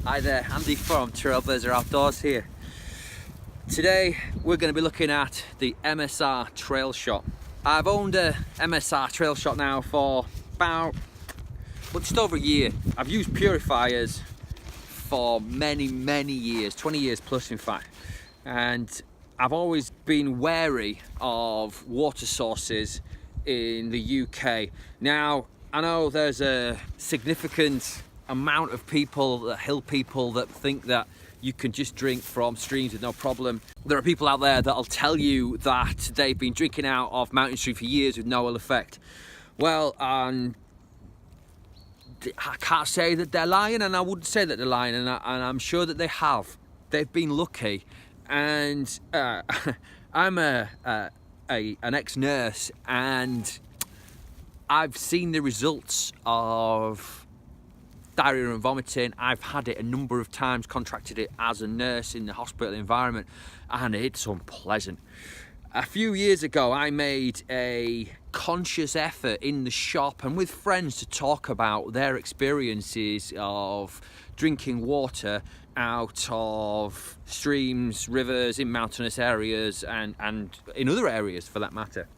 Hi there, Andy from Trailblazer Outdoors here. Today we're going to be looking at the MSR Trailshot. I've owned a MSR Trailshot now for about just over a year. I've used purifiers for many years, 20 years plus in fact, and I've always been wary of water sources in the UK. Now I know there's a significant amount of people, hill people, that think that you can just drink from streams with no problem. There are people out there that'll tell you that they've been drinking out of mountain stream for years with no ill effect. Well, I can't say that they're lying, and I wouldn't say that they're lying, and I'm sure that they have. They've been lucky, and I'm an ex-nurse, and I've seen the results of diarrhea and vomiting. I've had it a number of times, contracted it as a nurse in the hospital environment, and it's unpleasant. A few years ago, I made a conscious effort in the shop and with friends to talk about their experiences of drinking water out of streams, rivers, in mountainous areas, and in other areas for that matter.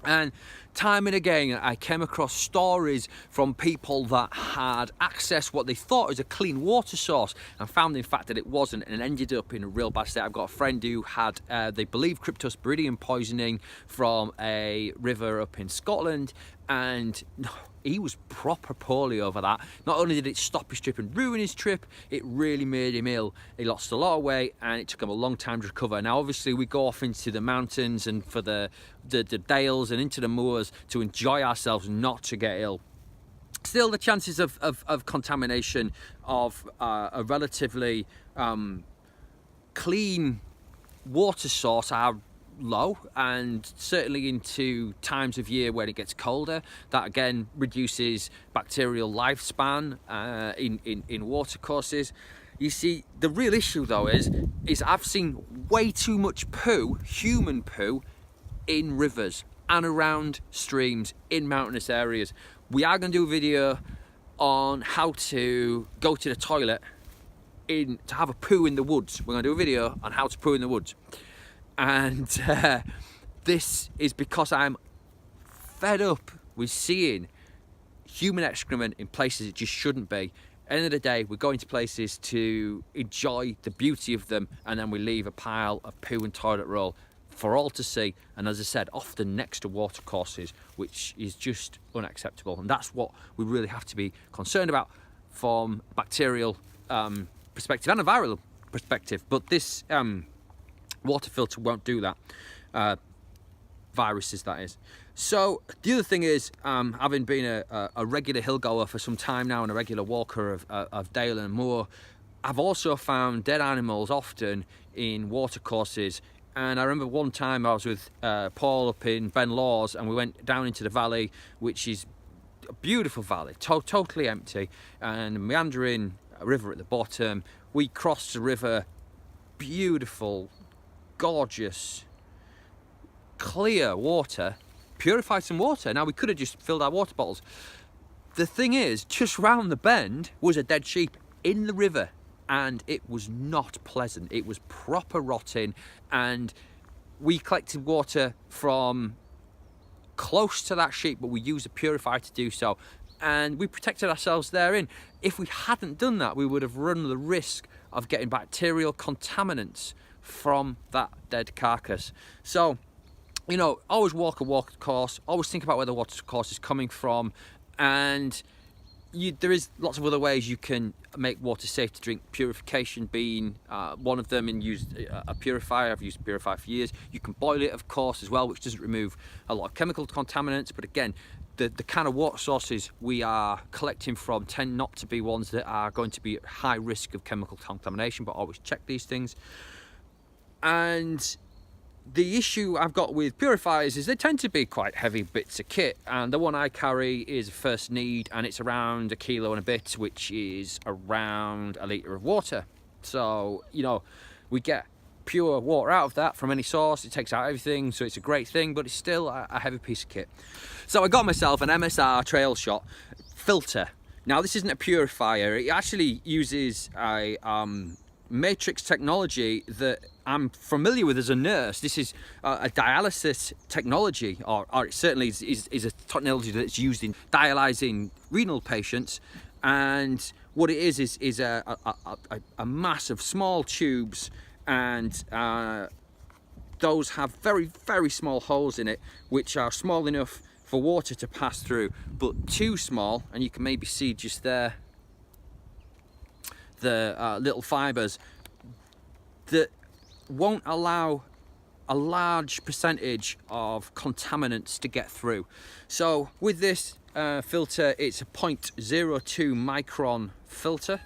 And time and again, I came across stories from people that had accessed what they thought was a clean water source and found in fact that it wasn't, and ended up in a real bad state. I've got a friend who had, they believe, Cryptosporidium poisoning from a river up in Scotland, and he was proper poorly over that. Not only did it stop his trip and ruin his trip, it really made him ill. He lost a lot of weight and it took him a long time to recover. Now obviously we go off into the mountains and for the dales and into the moors to enjoy ourselves, not to get ill. Still, the chances of contamination of a relatively clean water source are low, and certainly into times of year when it gets colder, that again reduces bacterial lifespan in watercourses. You see, the real issue though is I've seen way too much poo, human poo, in rivers and around streams in mountainous areas. We are going to do a video on how to go to the toilet to have a poo in the woods. We're going to do a video on how to poo in the woods. And this is because I'm fed up with seeing human excrement in places it just shouldn't be. At the end of the day, we're going to places to enjoy the beauty of them, and then we leave a pile of poo and toilet roll for all to see. And as I said, often next to watercourses, which is just unacceptable. And that's what we really have to be concerned about from a bacterial perspective and a viral perspective. But this water filter won't do that. Viruses, that is. So the other thing is, having been a regular hill goer for some time now and a regular walker of dale and moor, I've also found dead animals often in watercourses. And I remember one time I was with Paul up in Ben Lawes, and we went down into the valley, which is a beautiful valley, totally empty, and meandering a river at the bottom. We crossed the river, beautiful, gorgeous, clear water, purified some water. Now we could have just filled our water bottles. The thing is, just round the bend was a dead sheep in the river, and it was not pleasant. It was proper rotting, and we collected water from close to that sheep, but we used a purifier to do so, and we protected ourselves therein. If we hadn't done that, we would have run the risk of getting bacterial contaminants from that dead carcass. So, you know, always walk a water course, always think about where the water course is coming from, and there is lots of other ways you can make water safe to drink, purification being one of them, and use a purifier. I've used a purifier for years. You can boil it, of course, as well, which doesn't remove a lot of chemical contaminants, but again, the kind of water sources we are collecting from tend not to be ones that are going to be at high risk of chemical contamination, but always check these things. And the issue I've got with purifiers is they tend to be quite heavy bits of kit, and the one I carry is a first need, and it's around 1 kilo and a bit, which is around a litre of water. So, you know, we get pure water out of that from any source. It takes out everything, so it's a great thing, but it's still a heavy piece of kit. So I got myself an MSR Trailshot filter. Now this isn't a purifier, it actually uses a matrix technology that I'm familiar with as a nurse. This is a dialysis technology, or it certainly is a technology that's used in dialyzing renal patients. And what it is a mass of small tubes, and those have very, very small holes in it, which are small enough for water to pass through, but too small, and you can maybe see just there the little fibres that won't allow a large percentage of contaminants to get through. So with this filter, it's a 0.02 micron filter,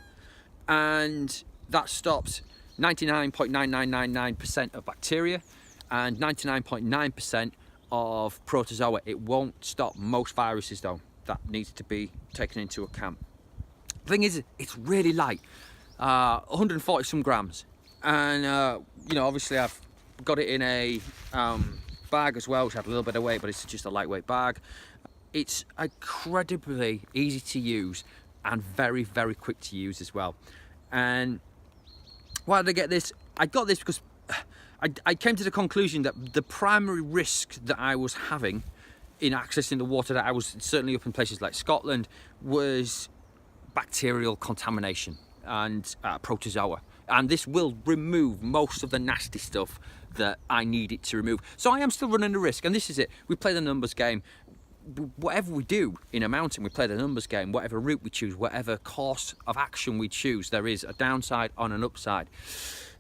and that stops 99.9999% of bacteria and 99.9% of protozoa. It won't stop most viruses though. That needs to be taken into account. The thing is, it's really light, 140 some grams, and you know, obviously I've got it in a bag as well, which had a little bit of weight, but it's just a lightweight bag. It's incredibly easy to use and very, very quick to use as well. And why did I get this? I got this because I came to the conclusion that the primary risk that I was having in accessing the water, that I was certainly up in places like Scotland, was bacterial contamination and protozoa. And this will remove most of the nasty stuff that I need it to remove. So I am still running the risk, and this is it. We play the numbers game. Whatever we do in a mountain, we play the numbers game. Whatever route we choose, whatever course of action we choose, there is a downside and an upside.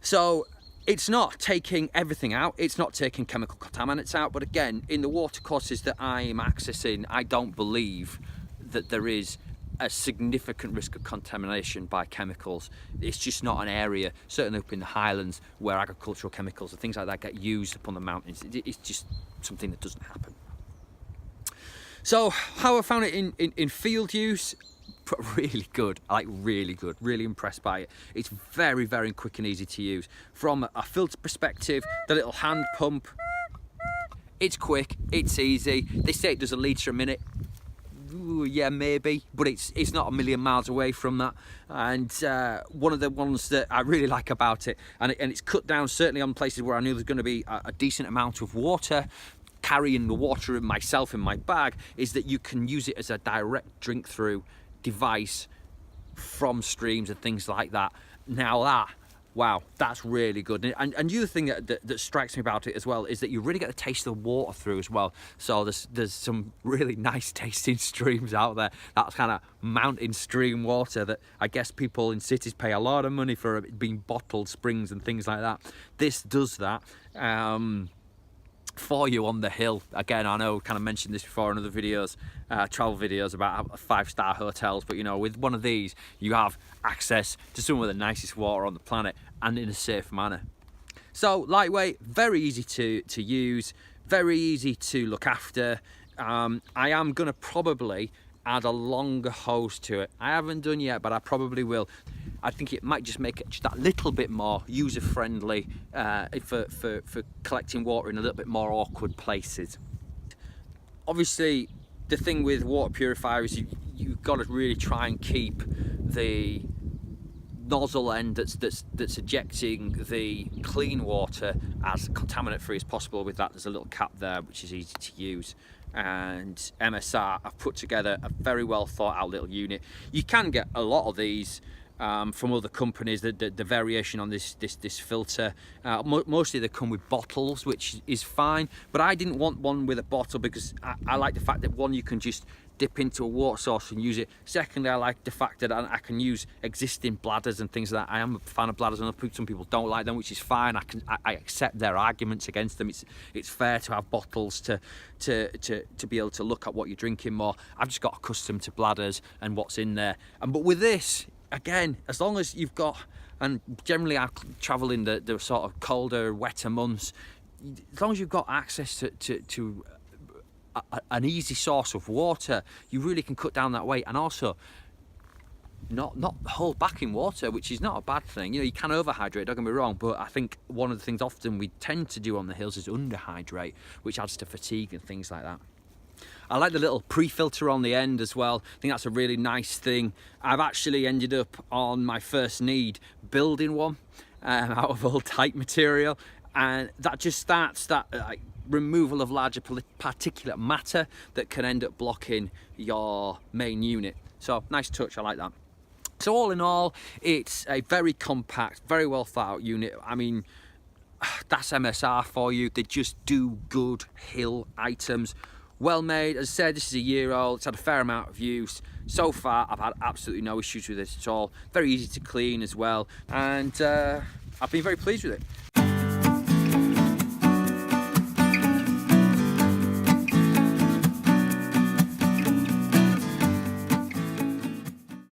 So it's not taking everything out, it's not taking chemical contaminants out, but again, in the watercourses that I am accessing, I don't believe that there is a significant risk of contamination by chemicals. It's just not an area, certainly up in the Highlands, where agricultural chemicals and things like that get used up on the mountains. It's just something that doesn't happen. So how I found it in field use, really good, like really good, really impressed by it. It's very, very quick and easy to use. From a filter perspective, the little hand pump, it's quick, it's easy. They say it does a litre a minute. Ooh, yeah, maybe, but it's not a million miles away from that. And one of the ones that I really like about it, and it's cut down certainly on places where I knew there's going to be a decent amount of water, carrying the water in myself in my bag, is that you can use it as a direct drink through device from streams and things like that. Now that, wow, that's really good. And the other thing that strikes me about it as well is that you really get the taste of the water through as well. So there's some really nice tasting streams out there. That's kind of mountain stream water that I guess people in cities pay a lot of money for, being bottled springs and things like that. This does that for you on the hill. Again, I know I kind of mentioned this before in other videos, travel videos about 5-star hotels, but you know, with one of these you have access to some of the nicest water on the planet, and in a safe manner. So lightweight, very easy to use, very easy to look after. I am gonna probably add a longer hose to it. I haven't done yet, but I probably will. I think it might just make it just that little bit more user-friendly for collecting water in a little bit more awkward places. Obviously, the thing with water purifiers, you've got to really try and keep the nozzle end that's ejecting the clean water as contaminant-free as possible. With that, there's a little cap there which is easy to use. And MSR have put together a very well thought out little unit. You can get a lot of these from other companies. The variation on this filter, mostly they come with bottles, which is fine, but I didn't want one with a bottle because I like the fact that, one, you can just dip into a water source and use it. Secondly, I like the fact that I can use existing bladders and things like that. I am a fan of bladders, and some people don't like them, which is fine. I accept their arguments against them. It's fair to have bottles to be able to look at what you're drinking more. I've just got accustomed to bladders and what's in there. But with this, again, as long as you've got, and generally I travel in the sort of colder, wetter months, as long as you've got access to an easy source of water, you really can cut down that weight, and also not hold back in water, which is not a bad thing. You know, you can overhydrate, don't get me wrong, but I think one of the things often we tend to do on the hills is underhydrate, which adds to fatigue and things like that. I like the little pre-filter on the end as well. I think that's a really nice thing. I've actually ended up on my first need building one out of all type material, and that just starts that removal of larger particulate matter that can end up blocking your main unit. So nice touch, I like that. So all in all, it's a very compact, very well thought out unit. I mean, that's MSR for you. They just do good hill items. Well made. As I said, this is a year old. It's had a fair amount of use. So far, I've had absolutely no issues with it at all. Very easy to clean as well. And I've been very pleased with it.